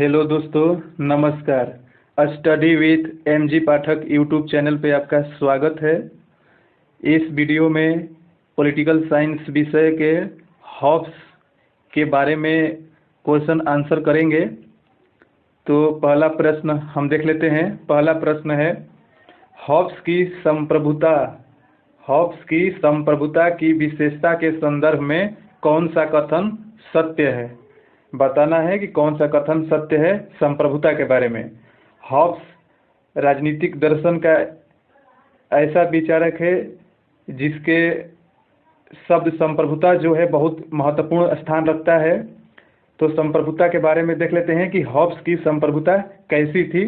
Hello दोस्तों, नमस्कार। Study with MG Pathak YouTube channel पे आपका स्वागत है। इस वीडियो में पॉलिटिकल साइंस विषय के हॉब्स के बारे में क्वेश्चन आंसर करेंगे। तो पहला प्रश्न हम देख लेते हैं। पहला प्रश्न है, हॉब्स की संप्रभुता की विशेषता के संदर्भ में कौन सा कथन सत्य है। बताना है कि कौन सा कथन सत्य है संप्रभुता के बारे में। हॉब्स राजनीतिक दर्शन का ऐसा विचारक है जिसके शब्द संप्रभुता जो है बहुत महत्वपूर्ण स्थान रखता है। तो संप्रभुता के बारे में देख लेते हैं कि हॉब्स की संप्रभुता कैसी थी।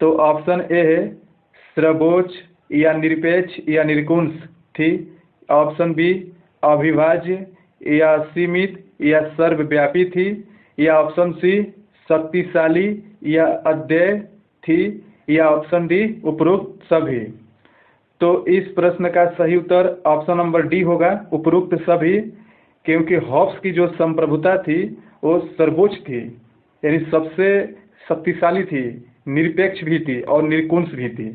तो ऑप्शन ए है सर्वोच्च या निरपेक्ष या निरकुंश थी। ऑप्शन बी अविभाज्य या सीमित या सर्वव्यापी थी। या ऑप्शन सी शक्तिशाली या अद्वैय थी। या ऑप्शन डी उपरोक्त सभी। तो इस प्रश्न का सही उत्तर ऑप्शन नंबर डी होगा, उपरोक्त सभी। क्योंकि हॉब्स की जो संप्रभुता थी वो सर्वोच्च थी, यानी सबसे शक्तिशाली थी, निरपेक्ष भी थी और निरकुंश भी थी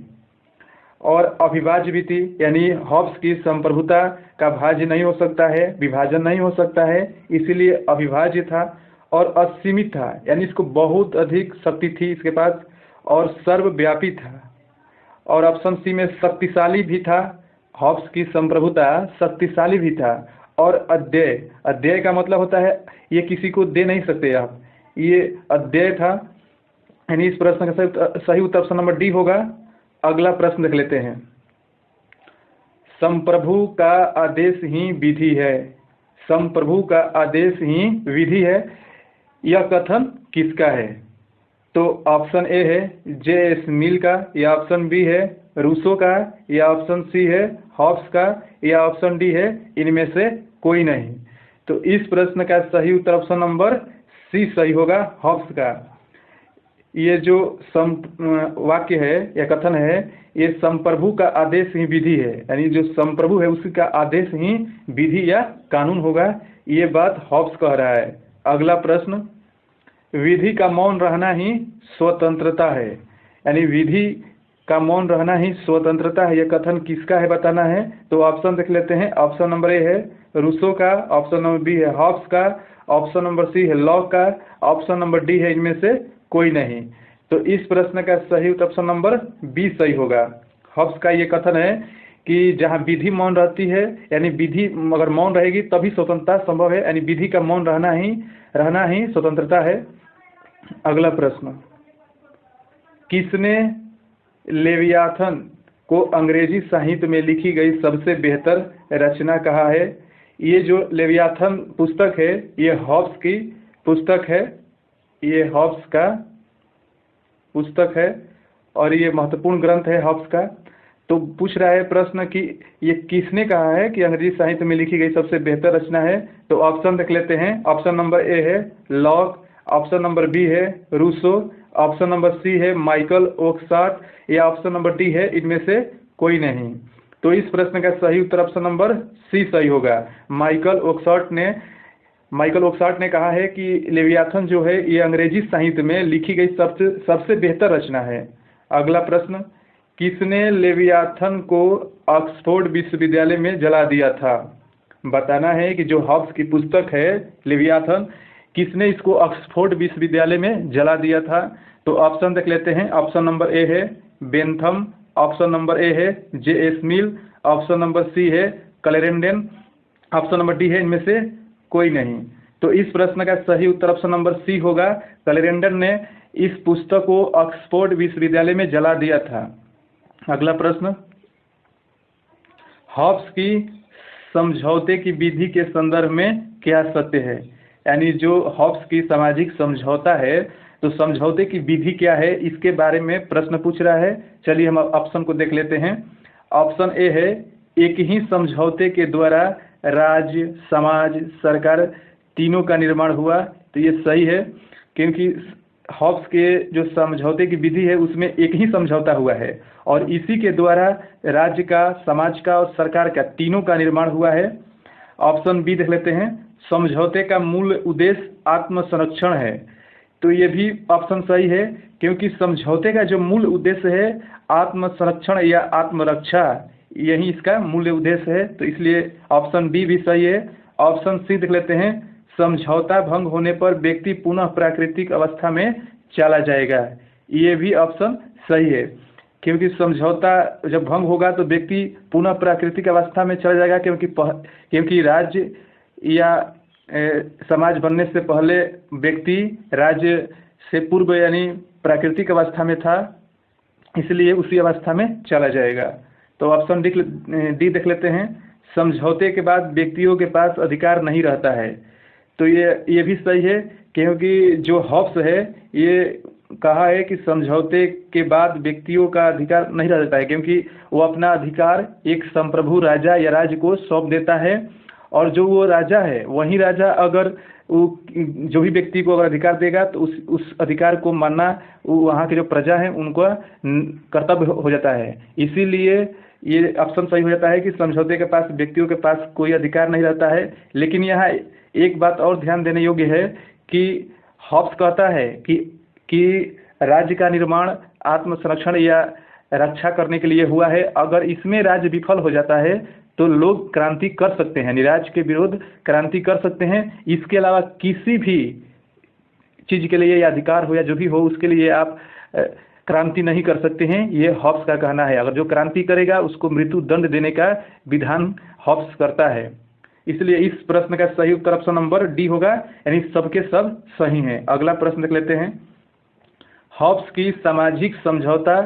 और अविभाज्य भी थी। यानी हॉब्स की संप्रभुता का भाज्य नहीं हो सकता है, विभाजन नहीं हो सकता है, इसीलिए अविभाज्य था और असीमित था, यानी इसको बहुत अधिक शक्ति थी इसके पास और सर्वव्यापी था। और ऑप्शन सी में शक्तिशाली भी था। हॉब्स की संप्रभुता शक्तिशाली भी था और अद्वैय। अद्वैय का मतलब होता है ये किसी को दे नहीं सकते आप, ये अद्वैय था। यानी इस प्रश्न का सही उत्तर ऑप्शन नंबर डी होगा। अगला प्रश्न देख लेते हैं। संप्रभु का आदेश ही विधि है। संप्रभु का आदेश ही विधि है, यह कथन किसका है। तो ऑप्शन ए है जे.एस. मिल का, या ऑप्शन बी है रूसो का, या ऑप्शन सी है हॉब्स का, या ऑप्शन डी है इनमें से कोई नहीं। तो इस प्रश्न का सही उत्तर ऑप्शन नंबर सी सही होगा, हॉब्स का। ये जो वाक्य है या कथन है, ये संप्रभु का आदेश ही विधि है, यानी जो संप्रभु है उसी का आदेश ही विधि या कानून होगा। ये बात हॉब्स कह रहा है। अगला प्रश्न, विधि का मौन रहना ही स्वतंत्रता है। यानी विधि का मौन रहना ही स्वतंत्रता है, यह कथन किसका है बताना है। तो ऑप्शन देख लेते हैं। ऑप्शन नंबर ए है रूसो का, ऑप्शन नंबर बी है हॉब्स का, ऑप्शन नंबर सी है लॉक का, ऑप्शन नंबर डी है इनमें से कोई नहीं। तो इस प्रश्न का सही उत्तर ऑप्शन नंबर बी सही होगा। हॉब्स का ये कथन है कि जहाँ विधि मौन रहती है, यानी विधि अगर मौन रहेगी तभी स्वतंत्रता संभव है, यानी विधि का मौन रहना ही स्वतंत्रता है। अगला प्रश्न, किसने लेवियाथन को अंग्रेजी साहित्य में लिखी गई सबसे बेहतर रचना कहा है। ये जो लेवियाथन पुस्तक है ये हॉब्स की पुस्तक है, ये हॉब्स का पुस्तक है और ये महत्वपूर्ण ग्रंथ है हॉब्स का। तो पूछ रहा है प्रश्न कि ये किसने कहा है कि अंग्रेजी साहित्य में लिखी गई सबसे बेहतर रचना है। तो ऑप्शन देख लेते हैं। ऑप्शन नंबर ए है लॉक, ऑप्शन नंबर बी है रूसो, ऑप्शन नंबर सी है माइकल ओक्सफोर्ड, या ऑप्शन नंबर डी है इनमें से कोई नहीं। तो इस प्रश्न का सही उत्तर ऑप्शन नंबर सी सही होगा। माइकल ओक्सफोर्ड ने कहा है कि लेवियाथन जो है ये अंग्रेजी साहित्य में लिखी गई सबसे बेहतर रचना है। अगला प्रश्न, किसने लेवियाथन को ऑक्सफोर्ड विश्वविद्यालय में जला दिया था। बताना है कि जो हॉब्स की पुस्तक है लेवियाथन, किसने इसको ऑक्सफोर्ड विश्वविद्यालय में जला दिया था। तो ऑप्शन देख लेते हैं। ऑप्शन नंबर ए है बेंथम, ऑप्शन नंबर ए है जे.एस. मिल, ऑप्शन नंबर सी है क्लैरेंडन, ऑप्शन नंबर डी है इनमें से कोई नहीं। तो इस प्रश्न का सही उत्तर ऑप्शन नंबर सी होगा। क्लैरेंडन ने इस पुस्तक को ऑक्सफोर्ड विश्वविद्यालय में जला दिया था। अगला प्रश्न, हॉब्स की समझौते की विधि के संदर्भ में क्या सत्य है। यानी जो हॉब्स की सामाजिक समझौता है, तो समझौते की विधि क्या है इसके बारे में प्रश्न पूछ रहा है। चलिए हम ऑप्शन को देख लेते हैं। ऑप्शन ए है एक ही समझौते के द्वारा राज्य, समाज, सरकार तीनों का निर्माण हुआ। तो ये सही है, क्योंकि हॉब्स के जो समझौते की विधि है उसमें एक ही समझौता हुआ है और इसी के द्वारा राज्य का, समाज का और सरकार का तीनों का निर्माण हुआ है। ऑप्शन बी देख लेते हैं। समझौते का मूल उद्देश्य आत्म संरक्षण है। तो ये भी ऑप्शन सही है, क्योंकि समझौते का जो मूल उद्देश्य है आत्म संरक्षण या आत्मरक्षा, यही इसका मूल उद्देश्य है। तो इसलिए ऑप्शन बी भी सही है। ऑप्शन सी देख लेते हैं। समझौता भंग होने पर व्यक्ति पुनः प्राकृतिक अवस्था में चला जाएगा, ये भी ऑप्शन सही है, क्योंकि समझौता जब भंग होगा तो व्यक्ति पुनः प्राकृतिक अवस्था में चला जाएगा, क्योंकि राज्य या समाज बनने से पहले व्यक्ति राज्य से पूर्व यानी प्राकृतिक अवस्था में था, इसलिए उसी अवस्था में चला जाएगा। तो ऑप्शन डी देख लेते हैं। समझौते के बाद व्यक्तियों के पास अधिकार नहीं रहता है, तो ये भी सही है, क्योंकि जो हॉब्स है ये कहा है कि समझौते के बाद व्यक्तियों का अधिकार नहीं रहता है, क्योंकि वो अपना अधिकार एक संप्रभु राजा या राज्य को सौंप देता है, और जो वो राजा है वही राजा अगर वो जो भी व्यक्ति को अगर अधिकार देगा तो उस अधिकार को मानना वहाँ के जो प्रजा है उनका कर्तव्य हो जाता है। इसीलिए ये ऑप्शन सही हो जाता है कि समझौते के पास व्यक्तियों के पास कोई अधिकार नहीं रहता है। लेकिन यहाँ एक बात और ध्यान देने योग्य है कि हॉब्स कहता है कि राज्य का निर्माण आत्म संरक्षण या रक्षा करने के लिए हुआ है। अगर इसमें राज्य विफल हो जाता है तो लोग क्रांति कर सकते हैं, राज्य के विरुद्ध क्रांति कर सकते हैं। इसके अलावा किसी भी चीज़ के लिए या अधिकार हो या जो भी हो उसके लिए आप क्रांति नहीं कर सकते हैं, ये हॉब्स का कहना है। अगर जो क्रांति करेगा उसको मृत्यु दंड देने का विधान हॉब्स करता है। इसलिए इस प्रश्न का सही उत्तर ऑप्शन नंबर डी होगा, यानी सबके सब सही हैं। अगला प्रश्न देख लेते हैं। हॉब्स की सामाजिक समझौता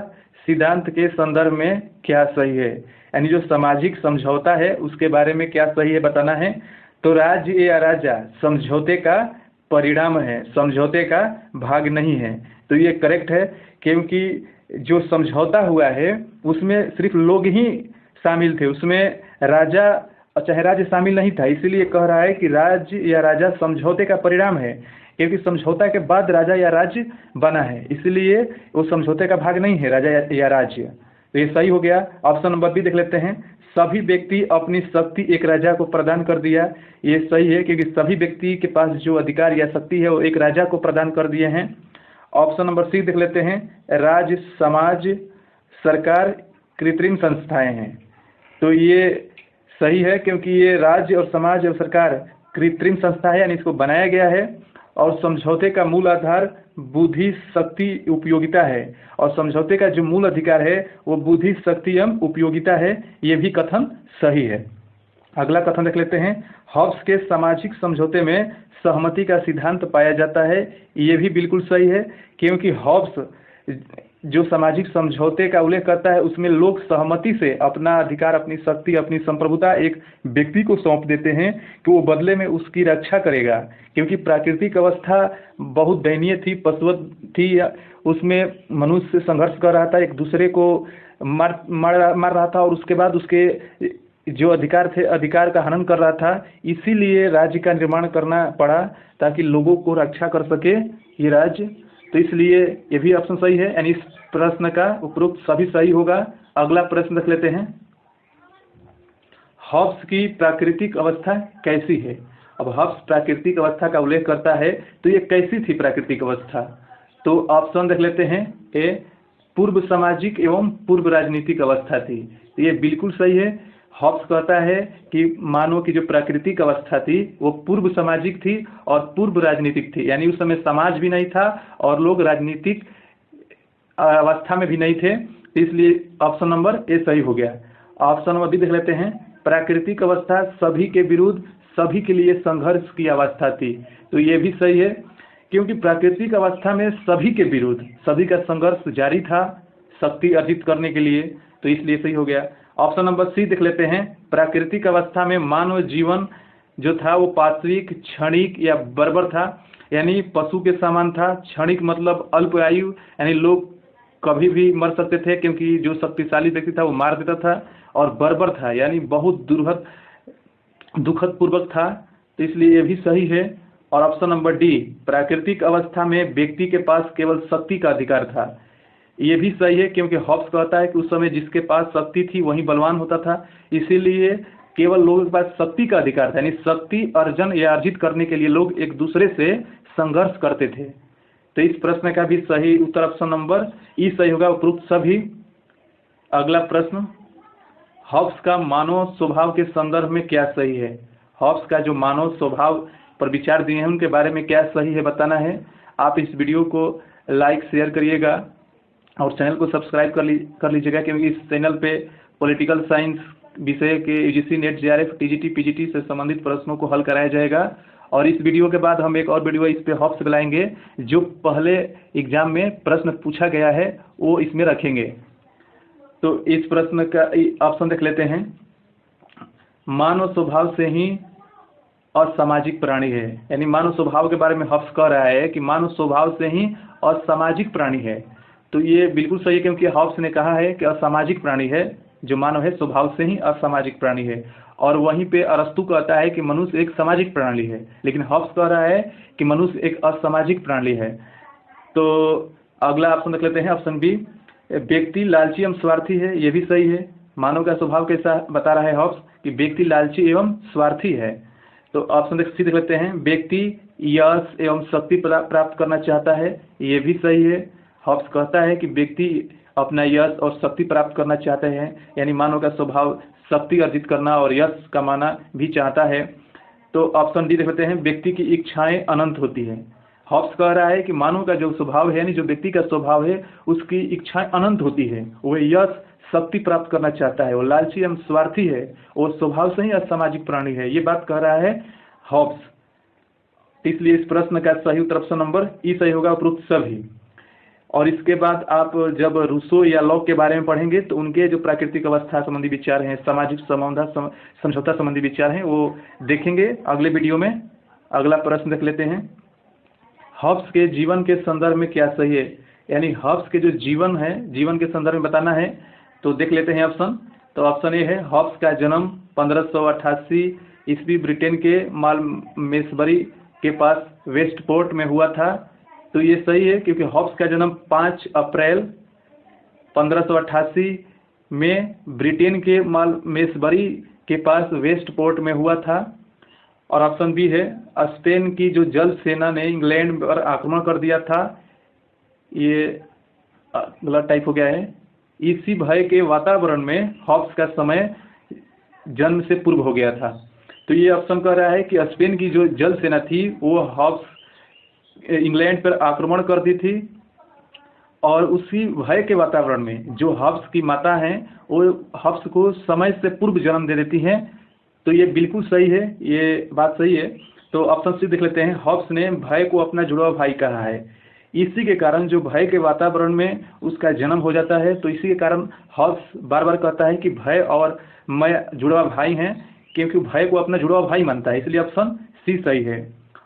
सिद्धांत के संदर्भ में क्या सही है, यानी जो सामाजिक समझौता है उसके बारे में क्या सही है बताना है। तो राज्य या राजा समझौते का परिणाम है, समझौते का भाग नहीं है। तो ये करेक्ट है, क्योंकि जो समझौता हुआ है उसमें सिर्फ लोग ही शामिल थे, उसमें राजा चाहे राज्य शामिल नहीं था। इसीलिए कह रहा है कि राज्य या राजा समझौते का परिणाम है, क्योंकि समझौता के बाद राजा या राज्य बना है, इसलिए वो समझौते का भाग नहीं है राजा या राज्य। तो ये सही हो गया। ऑप्शन नंबर बी देख लेते हैं। सभी व्यक्ति अपनी शक्ति एक राजा को प्रदान कर दिया, ये सही है, क्योंकि सभी व्यक्ति के पास जो अधिकार या शक्ति है वो एक राजा को प्रदान कर दिए हैं। ऑप्शन नंबर सी देख लेते हैं। राज्य, समाज, सरकार कृत्रिम संस्थाएं हैं, तो ये सही है, क्योंकि ये राज्य और समाज और सरकार कृत्रिम संस्था है, यानी इसको बनाया गया है। और समझौते का मूल आधार बुद्धि, शक्ति, उपयोगिता है, और समझौते का जो मूल अधिकार है वो बुद्धि, शक्ति एवं उपयोगिता है, ये भी कथन सही है। अगला कथन देख लेते हैं। हॉब्स के सामाजिक समझौते में सहमति का सिद्धांत पाया जाता है, ये भी बिल्कुल सही है, क्योंकि हॉब्स जो सामाजिक समझौते का उल्लेख करता है उसमें लोग सहमति से अपना अधिकार, अपनी शक्ति, अपनी संप्रभुता एक व्यक्ति को सौंप देते हैं कि वो बदले में उसकी रक्षा करेगा। क्योंकि प्राकृतिक अवस्था बहुत दयनीय थी, पशुवत थी, उसमें मनुष्य संघर्ष कर रहा था, एक दूसरे को मार रहा था, और उसके बाद उसके जो अधिकार थे अधिकार का हनन कर रहा था। इसीलिए राज्य का निर्माण करना पड़ा ताकि लोगों को रक्षा कर सके ये राज्य। तो इसलिए ये भी ऑप्शन सही है, यानी इस प्रश्न का उपरोक्त सभी सही होगा। अगला प्रश्न देख लेते हैं। हॉब्स की प्राकृतिक अवस्था कैसी है। अब हॉब्स प्राकृतिक अवस्था का उल्लेख करता है, तो ये कैसी थी प्राकृतिक अवस्था। तो ऑप्शन देख लेते हैं। ए, पूर्व सामाजिक एवं पूर्व राजनीतिक अवस्था थी, तो ये बिल्कुल सही है। हॉब्स कहता है कि मानव की जो प्राकृतिक अवस्था थी वो पूर्व सामाजिक थी और पूर्व राजनीतिक थी, यानी उस समय समाज भी नहीं था और लोग राजनीतिक अवस्था में भी नहीं थे, इसलिए ऑप्शन नंबर ए सही हो गया। ऑप्शन नंबर बी देख लेते हैं। प्राकृतिक अवस्था सभी के विरुद्ध, सभी के लिए संघर्ष की अवस्था थी, तो ये भी सही है, क्योंकि प्राकृतिक अवस्था में सभी के विरुद्ध सभी का संघर्ष जारी था शक्ति अर्जित करने के लिए, तो इसलिए सही हो गया। ऑप्शन नंबर सी देख लेते हैं। प्राकृतिक अवस्था में मानव जीवन जो था वो पाश्विक, क्षणिक या बर्बर था, यानी पशु के समान था। क्षणिक मतलब अल्प आयु, यानी लोग कभी भी मर सकते थे, क्योंकि जो शक्तिशाली व्यक्ति था वो मार देता था। और बर्बर था, यानी बहुत दुखद पूर्वक था, तो इसलिए ये भी सही है। और ऑप्शन नंबर डी, प्राकृतिक अवस्था में व्यक्ति के पास केवल शक्ति का अधिकार था, ये भी सही है, क्योंकि हॉब्स कहता है कि उस समय जिसके पास शक्ति थी वही बलवान होता था, इसीलिए केवल लोगों के पास शक्ति का अधिकार था, यानी शक्ति अर्जन या अर्जित करने के लिए लोग एक दूसरे से संघर्ष करते थे। तो इस प्रश्न का भी सही उत्तर ऑप्शन नंबर ई सही होगा, उपरोक्त सभी। अगला प्रश्न, हॉब्स का मानव स्वभाव के संदर्भ में क्या सही है। हॉब्स का जो मानव स्वभाव पर विचार दिए हैं उनके बारे में क्या सही है बताना है। आप इस वीडियो को लाइक शेयर करिएगा और चैनल को सब्सक्राइब कर लीजिएगा, क्योंकि इस चैनल पे पॉलिटिकल साइंस विषय के UGC net JRF TGT PGT से संबंधित प्रश्नों को हल कराया जाएगा। और इस वीडियो के बाद हम एक और वीडियो इस पे हॉब्स लाएंगे, जो पहले एग्जाम में प्रश्न पूछा गया है वो इसमें रखेंगे। तो इस प्रश्न का ऑप्शन देख लेते हैं। मानव स्वभाव से ही असामाजिक प्राणी है, यानी मानव स्वभाव के बारे में हॉब्स कह रहा है कि मानव स्वभाव से ही असामाजिक प्राणी है। तो ये बिल्कुल सही है, क्योंकि हॉब्स ने कहा है कि असामाजिक प्राणी है, जो मानव है स्वभाव से ही असामाजिक प्राणी है। और वहीं पे अरस्तु कहता है कि मनुष्य एक सामाजिक प्राणी है, लेकिन हॉब्स कह रहा है कि मनुष्य एक असामाजिक प्राणी है। तो अगला ऑप्शन देख लेते हैं, ऑप्शन बी, व्यक्ति लालची एवं स्वार्थी है। ये भी सही है। मानव का स्वभाव कैसा बता रहा है हॉब्स कि व्यक्ति लालची एवं स्वार्थी है। तो ऑप्शन देख लेते हैं, व्यक्ति यश एवं शक्ति प्राप्त करना चाहता है। ये भी सही है। हॉब्स कहता है कि व्यक्ति अपना यश और शक्ति प्राप्त करना चाहते हैं, यानी मानव का स्वभाव शक्ति अर्जित करना और यश कमाना भी चाहता है। तो ऑप्शन डी देख लेते हैं, व्यक्ति की इच्छाएं अनंत होती है। हॉब्स कह रहा है कि मानव का जो स्वभाव है, यानी जो व्यक्ति का स्वभाव है, उसकी इच्छाएं अनंत होती है। वो यश शक्ति प्राप्त करना चाहता है, वो लालची एवं स्वार्थी है, वो स्वभाव से ही असामाजिक प्राणी है। ये बात कह रहा है हॉब्स। इसलिए इस प्रश्न का सही उत्तर ऑप्शन नंबर ई सही होगा, उपरोक्त सभी। और इसके बाद आप जब रूसो या लॉक के बारे में पढ़ेंगे तो उनके जो प्राकृतिक अवस्था संबंधी विचार हैं, सामाजिक समझौता संबंधी विचार हैं, वो देखेंगे अगले वीडियो में। अगला प्रश्न देख लेते हैं, हॉब्स के जीवन के संदर्भ में क्या सही है, यानी हॉब्स के जो जीवन है, जीवन के संदर्भ में बताना है। तो देख लेते हैं ऑप्शन। तो ऑप्शन ए है, हॉब्स का जन्म 1588 ईस्वी ब्रिटेन के मालमेसबरी के पास वेस्टपोर्ट में हुआ था। तो ये सही है, क्योंकि हॉब्स का जन्म 5 अप्रैल 1588 में ब्रिटेन के मालमेसबरी के पास वेस्टपोर्ट में हुआ था। और ऑप्शन बी है, स्पेन की जो जल सेना ने इंग्लैंड पर आक्रमण कर दिया था। ये गलत टाइप हो गया है। इसी भय के वातावरण में हॉब्स का समय जन्म से पूर्व हो गया था। तो ये ऑप्शन कह रहा है कि स्पेन की जो जल सेना थी वो हॉब्स इंग्लैंड पर आक्रमण कर दी थी, और उसी भय के वातावरण में जो हॉब्स की माता हैं वो हॉब्स को समय से पूर्व जन्म दे देती हैं। तो ये बिल्कुल सही है, ये बात सही है। तो ऑप्शन सी देख लेते हैं, हॉब्स ने भय को अपना जुड़वा भाई कहा है। इसी के कारण जो भय के वातावरण में उसका जन्म हो जाता है, तो इसी के कारण हॉब्स बार बार कहता है कि भय और मैं जुड़वा भाई हैं, क्योंकि भय को अपना जुड़वा भाई मानता है। इसलिए ऑप्शन सी सही है।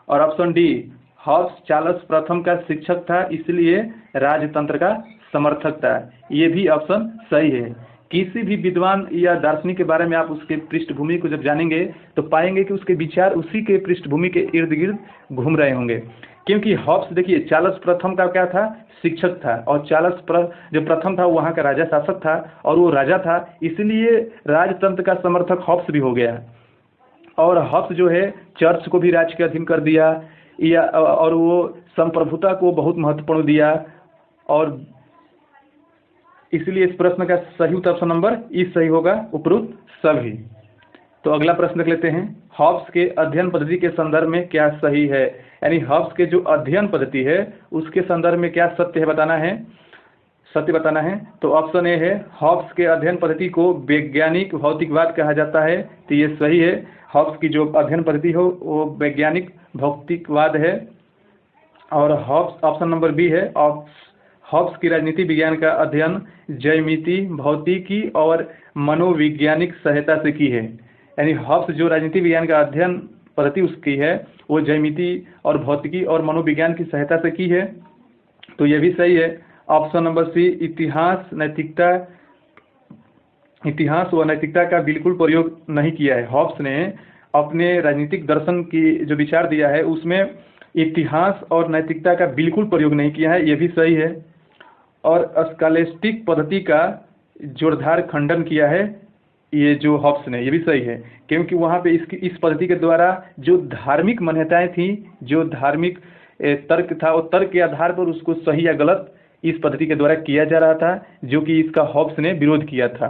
और ऑप्शन डी, हॉब्स चार्ल्स प्रथम का शिक्षक था, इसलिए राजतंत्र का समर्थक था। ये भी ऑप्शन सही है। किसी भी विद्वान या दार्शनिक के बारे में आप उसके पृष्ठभूमि को जब जानेंगे तो पाएंगे कि उसके विचार उसी के पृष्ठभूमि के इर्द गिर्द घूम रहे होंगे। क्योंकि हॉब्स देखिए, चार्ल्स प्रथम का क्या था, शिक्षक था, और चार्ल्स जो प्रथम था वहाँ का राजा शासक था, और वो राजा था, इसलिए राजतंत्र का समर्थक हॉब्स भी हो गया। और हॉब्स जो है चर्च को भी राज्य के अधीन कर दिया, या और वो संप्रभुता को बहुत महत्वपूर्ण दिया, और इसलिए इस प्रश्न का सही उत्तर ऑप्शन नंबर ई सही होगा, उपरोक्त सभी। तो अगला प्रश्न देख लेते हैं, हॉब्स के अध्ययन पद्धति के संदर्भ में क्या सही है, यानी हॉब्स के जो अध्ययन पद्धति है उसके संदर्भ में क्या सत्य है बताना है, सत्य बताना है। तो ऑप्शन ए है, हॉब्स के अध्ययन पद्धति को वैज्ञानिक भौतिकवाद कहा जाता है। तो ये सही है, हॉब्स की जो अध्ययन पद्धति हो वो वैज्ञानिक भौतिकवाद है। और हॉब्स ऑप्शन नंबर बी है, हॉब्स की राजनीति विज्ञान का अध्ययन ज्यामिति, भौतिकी और मनोवैज्ञानिक सहायता से की है। यानी हॉब्स जो राजनीति विज्ञान का अध्ययन पद्धति उसकी है वो ज्यामिति और भौतिकी और मनोविज्ञान की सहायता से की है। तो ये भी सही है। ऑप्शन नंबर सी, इतिहास व नैतिकता का बिल्कुल प्रयोग नहीं किया है। हॉब्स ने अपने राजनीतिक दर्शन की जो विचार दिया है उसमें इतिहास और नैतिकता का बिल्कुल प्रयोग नहीं किया है, ये भी सही है। और स्कॉलेस्टिक पद्धति का जोरदार खंडन किया है ये जो हॉब्स ने, ये भी सही है, क्योंकि वहाँ पे इस पद्धति के द्वारा जो धार्मिक मान्यताएं थी, जो धार्मिक तर्क था, वो तर्क के आधार पर उसको सही या गलत इस पद्धति के द्वारा किया जा रहा था, जो कि इसका हॉब्स ने विरोध किया था।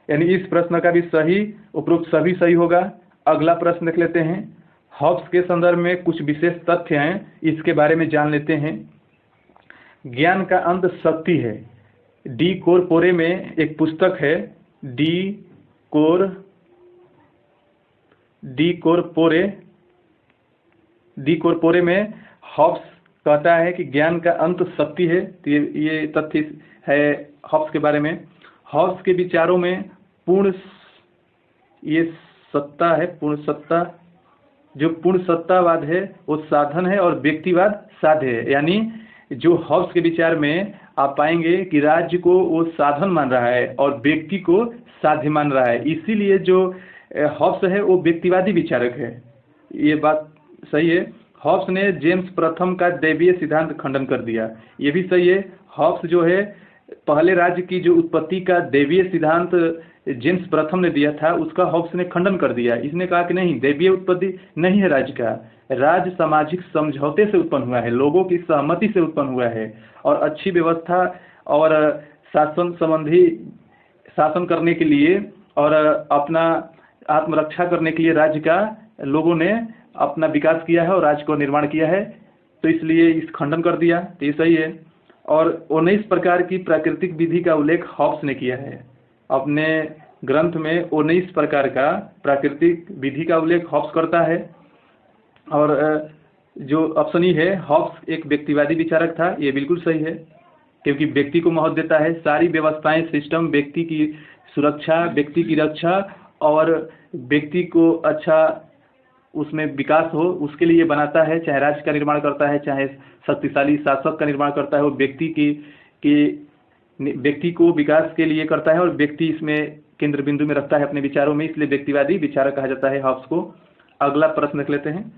यानी इस प्रश्न का भी सही, उपरोक्त सभी सही होगा। अगला प्रश्न देख लेते हैं। हॉब्स के संदर्भ में कुछ विशेष तथ्य हैं, इसके बारे में जान लेते हैं। ज्ञान का अंत शक्ति है। डी कोरपोरे में एक पुस्तक है, डी कोरपोरे में हॉब्स कहता है कि ज्ञान का अंत शक्ति है। तो ये तथ्य है हॉब्स के बारे में। हॉब्स के विचारों में पूर्ण सत्ता है, पूर्ण सत्ता। जो पूर्ण सत्तावाद है वो साधन है और व्यक्तिवाद साध्य है। यानी जो हॉब्स के विचार में आप पाएंगे कि राज्य को वो साधन मान रहा है और व्यक्ति को साध्य मान रहा है। इसीलिए जो हॉब्स है वो व्यक्तिवादी विचारक है। ये बात सही है। हॉब्स ने जेम्स प्रथम का दैवीय सिद्धांत खंडन कर दिया, ये भी सही है। हॉब्स जो है पहले राज्य की जो उत्पत्ति का दैवीय सिद्धांत जेम्स प्रथम ने दिया था, उसका हॉब्स ने खंडन कर दिया। इसने कहा कि नहीं, दैवीय उत्पत्ति नहीं है राज्य का, राज्य सामाजिक समझौते से उत्पन्न हुआ है, लोगों की सहमति से उत्पन्न हुआ है और अच्छी व्यवस्था और शासन संबंधी शासन करने के लिए और अपना आत्मरक्षा करने के लिए राज्य का लोगों ने अपना विकास किया है और राज्य को निर्माण किया है। तो इसलिए इस खंडन कर दिया, तो ये सही है। और 19 प्रकार की प्राकृतिक विधि का उल्लेख हॉब्स ने किया है। अपने ग्रंथ में 19 प्रकार का प्राकृतिक विधि का उल्लेख हॉब्स करता है। और जो ऑप्शन ई है, हॉब्स एक व्यक्तिवादी विचारक था, ये बिल्कुल सही है, क्योंकि व्यक्ति को महत्व देता है। सारी व्यवस्थाएं, सिस्टम व्यक्ति की सुरक्षा, व्यक्ति की रक्षा और व्यक्ति को अच्छा उसमें विकास हो, उसके लिए बनाता है। चाहे राज्य का निर्माण करता है, चाहे शक्तिशाली शासक का निर्माण करता है, वो व्यक्ति को विकास के लिए करता है और व्यक्ति इसमें केंद्र बिंदु में रखता है अपने विचारों में, इसलिए व्यक्तिवादी विचारक कहा जाता है हॉब्स को। अगला प्रश्न देख लेते हैं।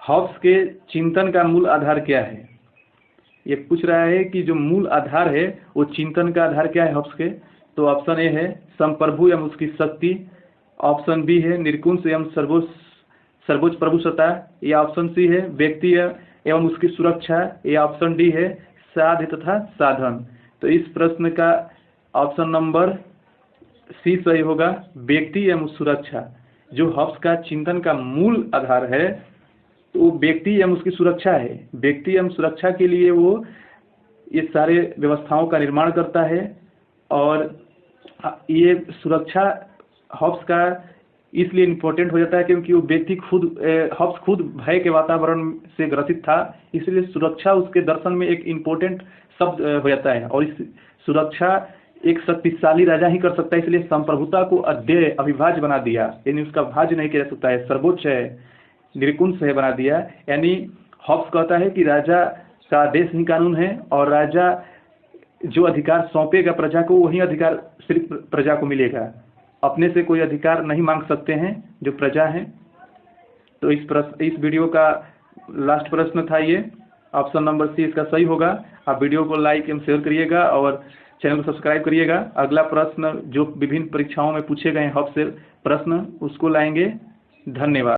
हॉब्स के चिंतन का मूल आधार क्या है? ये पूछ रहा है कि जो मूल आधार है वो चिंतन का आधार क्या है हॉब्स के। तो ऑप्शन ए है संप्रभु एवं उसकी शक्ति, ऑप्शन बी है निर्कुंश एवं सर्वोच्च प्रभुसत्ता, या ऑप्शन सी है व्यक्ति एवं उसकी सुरक्षा, या ऑप्शन डी है साध्य तथा साधन। तो इस प्रश्न का ऑप्शन नंबर सी सही होगा, व्यक्ति एवं सुरक्षा। जो हॉब्स का चिंतन का मूल आधार है तो वो व्यक्ति एवं उसकी सुरक्षा है। व्यक्ति एवं सुरक्षा के लिए वो ये सारे व्यवस्थाओं का निर्माण करता है और ये सुरक्षा हॉब्स का इसलिए इम्पोर्टेंट हो जाता है क्योंकि वो व्यक्ति हॉब्स खुद भय के वातावरण से ग्रसित था, इसलिए सुरक्षा उसके दर्शन में एक इम्पोर्टेंट शब्द हो जाता है। और इस सुरक्षा एक शक्तिशाली राजा ही कर सकता है, इसलिए संप्रभुता को अध्यय अविभाज्य बना दिया, यानी उसका भाज्य नहीं किया जा सकता है, सर्वोच्च है, निर्कुंश है बना दिया। यानी हॉब्स कहता है कि राजा का आदेश ही कानून है और राजा जो अधिकार सौंपेगा प्रजा को, वही अधिकार सिर्फ प्रजा को मिलेगा। अपने से कोई अधिकार नहीं मांग सकते हैं जो प्रजा हैं। तो इस वीडियो का लास्ट प्रश्न था ये, ऑप्शन नंबर सी इसका सही होगा। आप वीडियो को लाइक एवं शेयर करिएगा और चैनल को सब्सक्राइब करिएगा। अगला प्रश्न जो विभिन्न परीक्षाओं में पूछे गए हॉब्स से प्रश्न उसको लाएंगे। धन्यवाद।